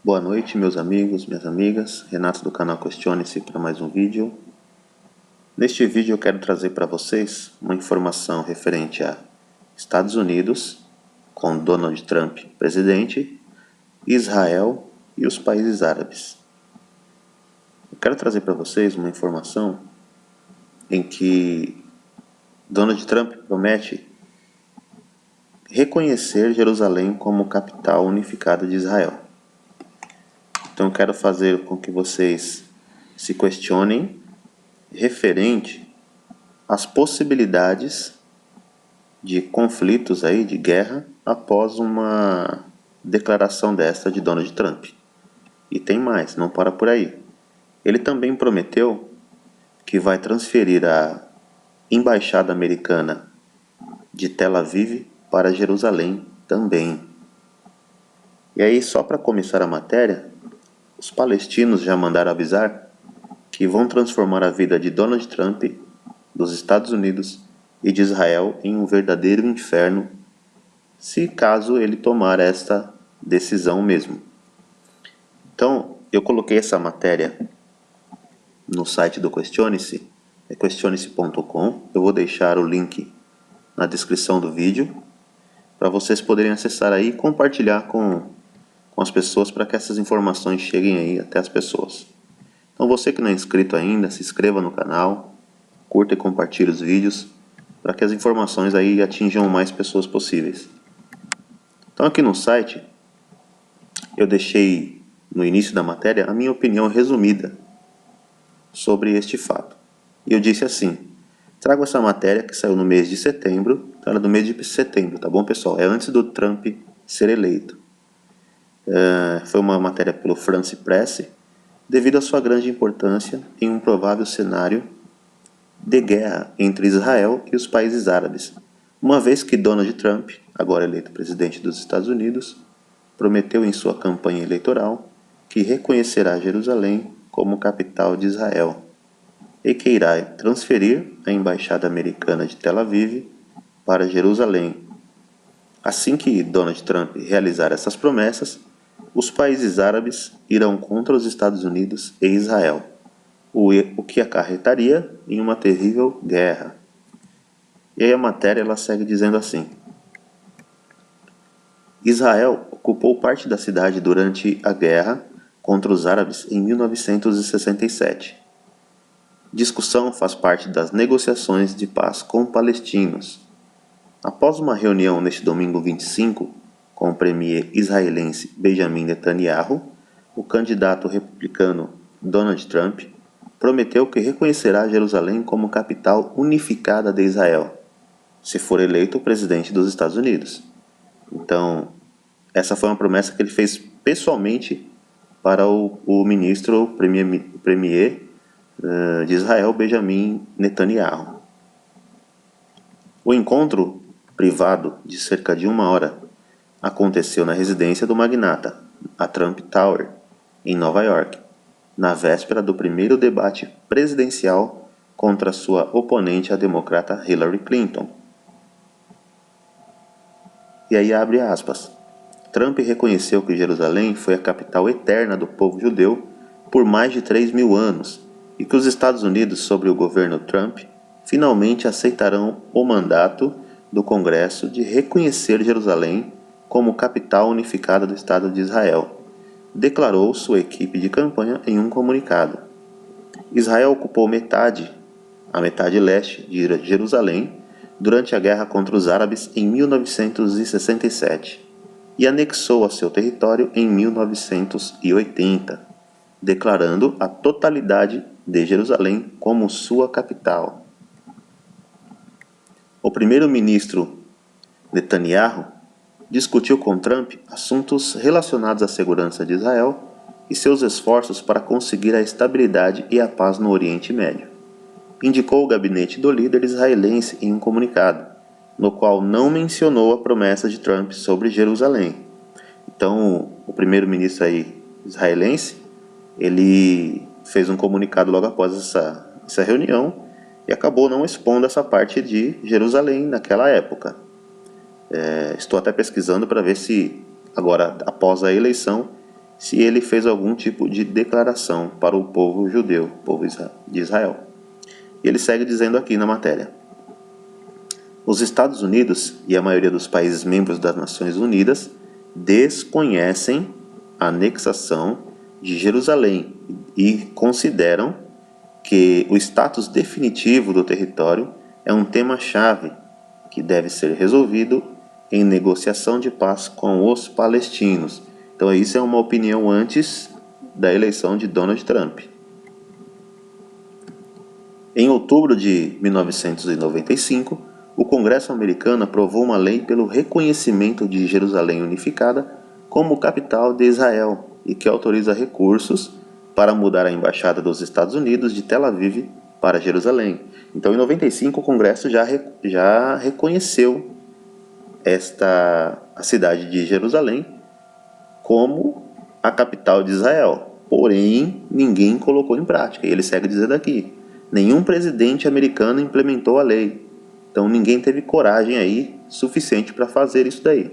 Boa noite, meus amigos, minhas amigas. Renato do canal Questione-se para mais um vídeo. Neste vídeo eu quero trazer para vocês uma informação referente a Estados Unidos, com Donald Trump presidente, Israel e os países árabes. Eu quero trazer para vocês uma informação em que Donald Trump promete reconhecer Jerusalém como capital unificada de Israel. Então eu quero fazer com que vocês se questionem referente às possibilidades de conflitos aí, de guerra, após uma declaração desta de Donald Trump. E tem mais, não para por aí. Ele também prometeu que vai transferir a embaixada americana de Tel Aviv para Jerusalém também. E aí, só para começar a matéria, os palestinos já mandaram avisar que vão transformar a vida de Donald Trump, dos Estados Unidos e de Israel em um verdadeiro inferno, se caso ele tomar esta decisão mesmo. Então, eu coloquei essa matéria no site do Questione-se, é questione-se.com. Eu vou deixar o link na descrição do vídeo para vocês poderem acessar aí e compartilhar com as pessoas para que essas informações cheguem aí até as pessoas. Então você que não é inscrito ainda, se inscreva no canal, curta e compartilhe os vídeos para que as informações aí atinjam mais pessoas possíveis. Então aqui no site eu deixei no início da matéria a minha opinião resumida sobre este fato. E eu disse assim: trago essa matéria que saiu no mês de setembro, então ela é do mês de setembro, tá bom, pessoal? É antes do Trump ser eleito. Foi uma matéria pelo France Press, devido à sua grande importância em um provável cenário de guerra entre Israel e os países árabes, uma vez que Donald Trump, agora eleito presidente dos Estados Unidos, prometeu em sua campanha eleitoral que reconhecerá Jerusalém como capital de Israel e que irá transferir a embaixada americana de Tel Aviv para Jerusalém. Assim que Donald Trump realizar essas promessas, os países árabes irão contra os Estados Unidos e Israel, o que acarretaria em uma terrível guerra. E aí a matéria ela segue dizendo assim: Israel ocupou parte da cidade durante a guerra contra os árabes em 1967. Discussão faz parte das negociações de paz com palestinos. Após uma reunião neste domingo 25, com o premier israelense Benjamin Netanyahu, o candidato republicano Donald Trump prometeu que reconhecerá Jerusalém como capital unificada de Israel, se for eleito o presidente dos Estados Unidos. Então, essa foi uma promessa que ele fez pessoalmente para o premier de Israel, Benjamin Netanyahu. O encontro privado de cerca de 1 hora aconteceu na residência do magnata, a Trump Tower, em Nova York, na véspera do primeiro debate presidencial contra sua oponente, a democrata Hillary Clinton. E aí abre aspas. Trump reconheceu que Jerusalém foi a capital eterna do povo judeu por mais de 3.000 anos e que os Estados Unidos, sob o governo Trump, finalmente aceitarão o mandato do Congresso de reconhecer Jerusalém como capital unificada do Estado de Israel, declarou sua equipe de campanha em um comunicado. Israel ocupou a metade leste de Jerusalém durante a guerra contra os árabes em 1967 e anexou a seu território em 1980, declarando a totalidade de Jerusalém como sua capital. O primeiro-ministro Netanyahu discutiu com Trump assuntos relacionados à segurança de Israel e seus esforços para conseguir a estabilidade e a paz no Oriente Médio. Indicou o gabinete do líder israelense em um comunicado, no qual não mencionou a promessa de Trump sobre Jerusalém. Então, o primeiro-ministro aí israelense, ele fez um comunicado logo após essa reunião e acabou não expondo essa parte de Jerusalém naquela época. Estou até pesquisando para ver se agora, após a eleição, se ele fez algum tipo de declaração para o povo judeu, povo de Israel. E ele segue dizendo aqui na matéria: os Estados Unidos e a maioria dos países membros das Nações Unidas desconhecem a anexação de Jerusalém e consideram que o status definitivo do território é um tema-chave que deve ser resolvido em negociação de paz com os palestinos. Então isso é uma opinião antes da eleição de Donald Trump. Em outubro de 1995, o Congresso americano aprovou uma lei pelo reconhecimento de Jerusalém unificada como capital de Israel e que autoriza recursos para mudar a embaixada dos Estados Unidos de Tel Aviv para Jerusalém. Então, em 95, o Congresso já reconheceu a cidade de Jerusalém como a capital de Israel. Porém, ninguém colocou em prática. E ele segue dizendo aqui: nenhum presidente americano implementou a lei. Então, ninguém teve coragem aí suficiente para fazer isso daí,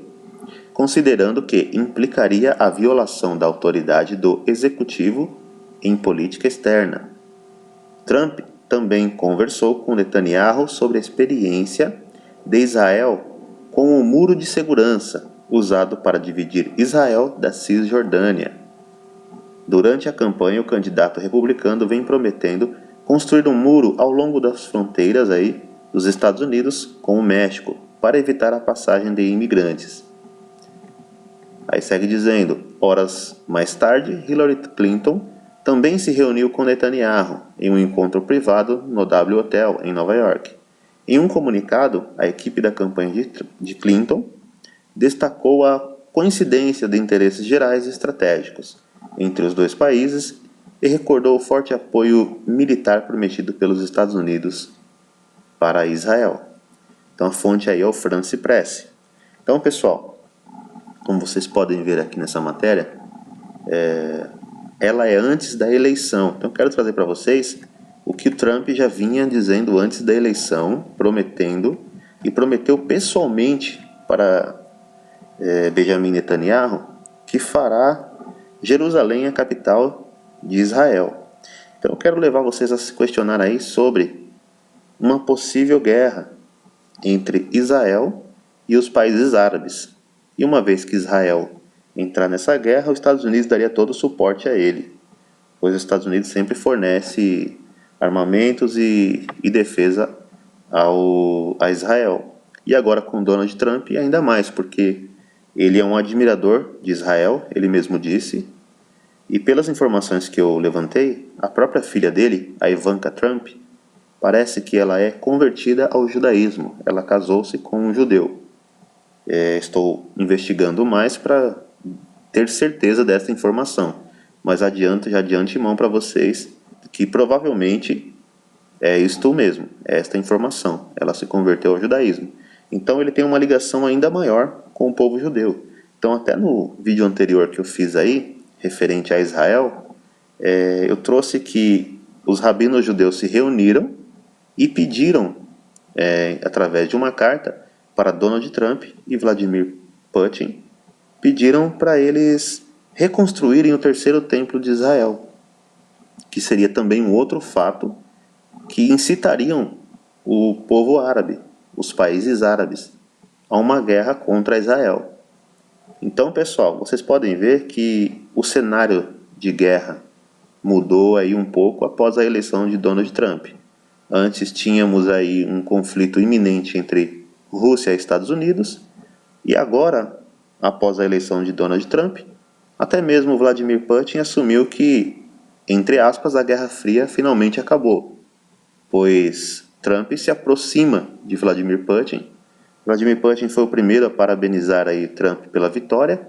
considerando que implicaria a violação da autoridade do executivo em política externa. Trump também conversou com Netanyahu sobre a experiência de Israel com o muro de segurança usado para dividir Israel da Cisjordânia. Durante a campanha, o candidato republicano vem prometendo construir um muro ao longo das fronteiras aí dos Estados Unidos com o México para evitar a passagem de imigrantes. Aí segue dizendo: horas mais tarde, Hillary Clinton também se reuniu com Netanyahu em um encontro privado no W Hotel, em Nova York. Em um comunicado, a equipe da campanha de Clinton destacou a coincidência de interesses gerais e estratégicos entre os dois países e recordou o forte apoio militar prometido pelos Estados Unidos para Israel. Então a fonte aí é o France Press. Então, pessoal, como vocês podem ver aqui nessa matéria, ela é antes da eleição. Então eu quero trazer para vocês o que o Trump já vinha dizendo antes da eleição, prometeu pessoalmente para Benjamin Netanyahu que fará Jerusalém a capital de Israel. Então eu quero levar vocês a se questionar aí sobre uma possível guerra entre Israel e os países árabes. E uma vez que Israel entrar nessa guerra, os Estados Unidos daria todo o suporte a ele, pois os Estados Unidos sempre fornece armamentos e defesa a Israel. E agora com Donald Trump ainda mais, porque ele é um admirador de Israel, ele mesmo disse, e pelas informações que eu levantei, a própria filha dele, a Ivanka Trump, parece que ela é convertida ao judaísmo, ela casou-se com um judeu. Estou investigando mais para ter certeza dessa informação, mas adianto já de antemão para vocês que provavelmente é isto mesmo, é esta informação, ela se converteu ao judaísmo. Então ele tem uma ligação ainda maior com o povo judeu. Então até no vídeo anterior que eu fiz aí, referente a Israel, eu trouxe que os rabinos judeus se reuniram e pediram, através de uma carta, para Donald Trump e Vladimir Putin, pediram para eles reconstruírem o terceiro templo de Israel, que seria também um outro fato que incitariam o povo árabe, os países árabes, a uma guerra contra Israel. Então, pessoal, vocês podem ver que o cenário de guerra mudou aí um pouco após a eleição de Donald Trump. Antes tínhamos aí um conflito iminente entre Rússia e Estados Unidos, e agora, após a eleição de Donald Trump, até mesmo Vladimir Putin assumiu que, entre aspas, a Guerra Fria finalmente acabou, pois Trump se aproxima de Vladimir Putin. Vladimir Putin foi o primeiro a parabenizar aí Trump pela vitória,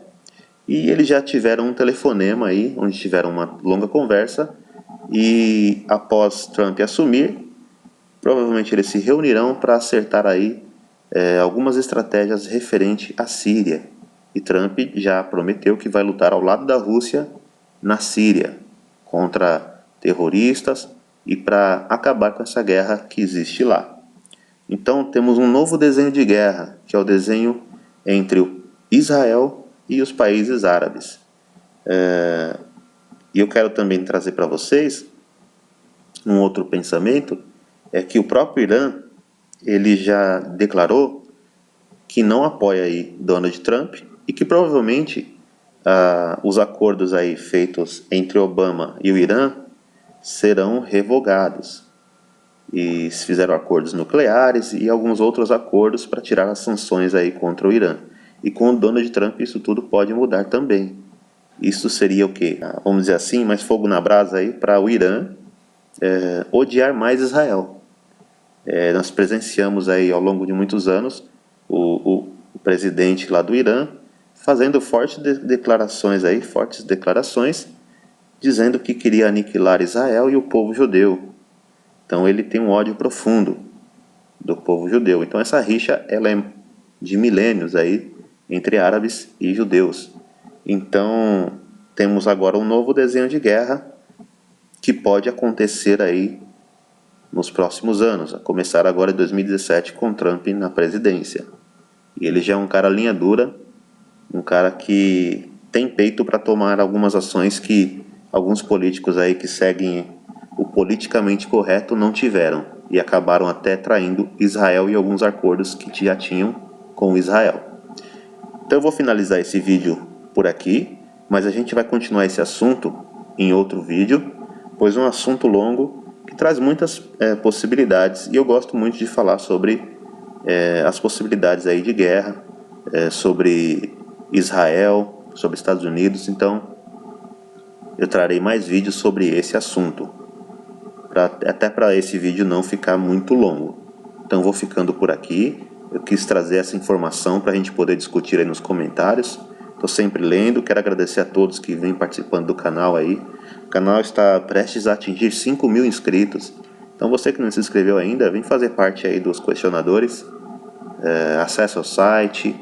e eles já tiveram um telefonema aí, onde tiveram uma longa conversa, e após Trump assumir, provavelmente eles se reunirão para acertar aí algumas estratégias referente à Síria. E Trump já prometeu que vai lutar ao lado da Rússia na Síria, contra terroristas e para acabar com essa guerra que existe lá. Então temos um novo desenho de guerra, que é o desenho entre Israel e os países árabes. E eu quero também trazer para vocês um outro pensamento, é que o próprio Irã, ele já declarou que não apoia aí Donald Trump e que provavelmente os acordos aí feitos entre Obama e o Irã serão revogados. E fizeram acordos nucleares e alguns outros acordos para tirar as sanções aí contra o Irã. E com o Donald Trump isso tudo pode mudar também. Isso seria o quê? Vamos dizer assim, mais fogo na brasa aí para o Irã odiar mais Israel. Nós presenciamos aí ao longo de muitos anos o presidente lá do Irã fazendo fortes declarações dizendo que queria aniquilar Israel e o povo judeu. Então ele tem um ódio profundo do povo judeu. Então essa rixa ela é de milênios aí entre árabes e judeus. Então temos agora um novo desenho de guerra que pode acontecer aí nos próximos anos, a começar agora em 2017 com Trump na presidência. E ele já é um cara linha dura, um cara que tem peito para tomar algumas ações que alguns políticos aí que seguem o politicamente correto não tiveram e acabaram até traindo Israel e alguns acordos que já tinham com Israel. Então eu vou finalizar esse vídeo por aqui, mas a gente vai continuar esse assunto em outro vídeo, pois é um assunto longo que traz muitas possibilidades e eu gosto muito de falar sobre as possibilidades aí de guerra, sobre Israel, sobre Estados Unidos. Então eu trarei mais vídeos sobre esse assunto, até para esse vídeo não ficar muito longo. Então vou ficando por aqui. Eu quis trazer essa informação para a gente poder discutir aí nos comentários. Estou sempre lendo, quero agradecer a todos que vêm participando do canal aí. O canal está prestes a atingir 5.000 inscritos. Então você que não se inscreveu ainda, vem fazer parte aí dos questionadores. Acesse o site,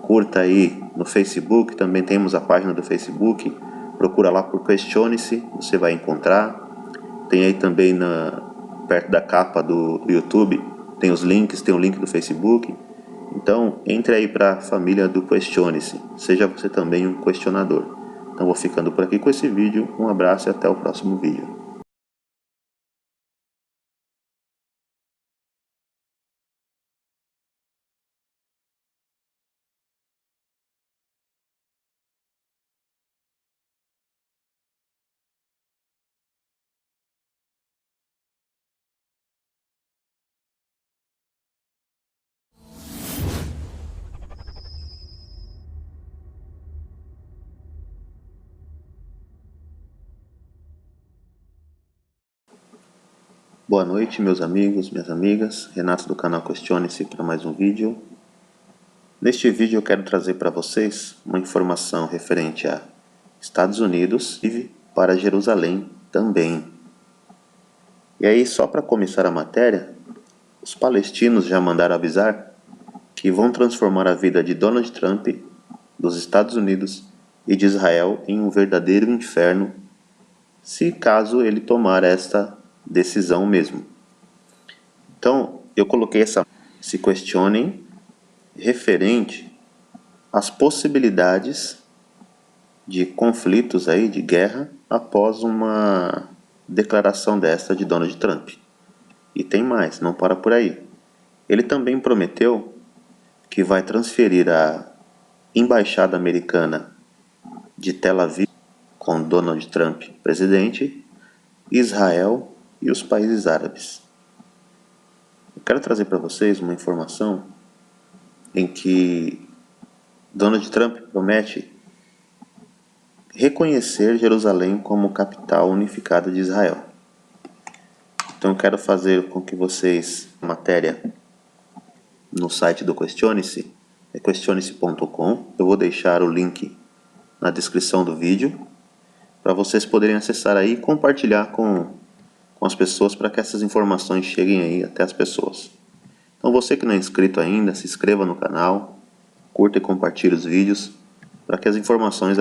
curta aí no Facebook, também temos a página do Facebook. Procura lá por Questione-se, você vai encontrar. Tem aí também perto da capa do YouTube, tem os links, tem o link do Facebook. Então entre aí para a família do Questione-se, seja você também um questionador. Então vou ficando por aqui com esse vídeo, um abraço e até o próximo vídeo. Boa noite, meus amigos, minhas amigas. Renato do canal Questione-se para mais um vídeo. Neste vídeo eu quero trazer para vocês uma informação referente a Estados Unidos e para Jerusalém também. E aí, só para começar a matéria, os palestinos já mandaram avisar que vão transformar a vida de Donald Trump, dos Estados Unidos e de Israel em um verdadeiro inferno, se caso ele tomar esta decisão mesmo. Então, eu coloquei se questionem referente às possibilidades de conflitos aí, de guerra, após uma declaração desta de Donald Trump. E tem mais, não para por aí. Ele também prometeu que vai transferir a embaixada americana de Tel Aviv, com Donald Trump presidente, Israel e os países árabes. Eu quero trazer para vocês uma informação em que Donald Trump promete reconhecer Jerusalém como capital unificada de Israel. Então eu quero fazer com que vocês, matéria no site do Questione-se, é questione-se.com. Eu vou deixar o link na descrição do vídeo para vocês poderem acessar aí e compartilhar com as pessoas para que essas informações cheguem aí até as pessoas. Então você que não é inscrito ainda, se inscreva no canal, curta e compartilhe os vídeos para que as informações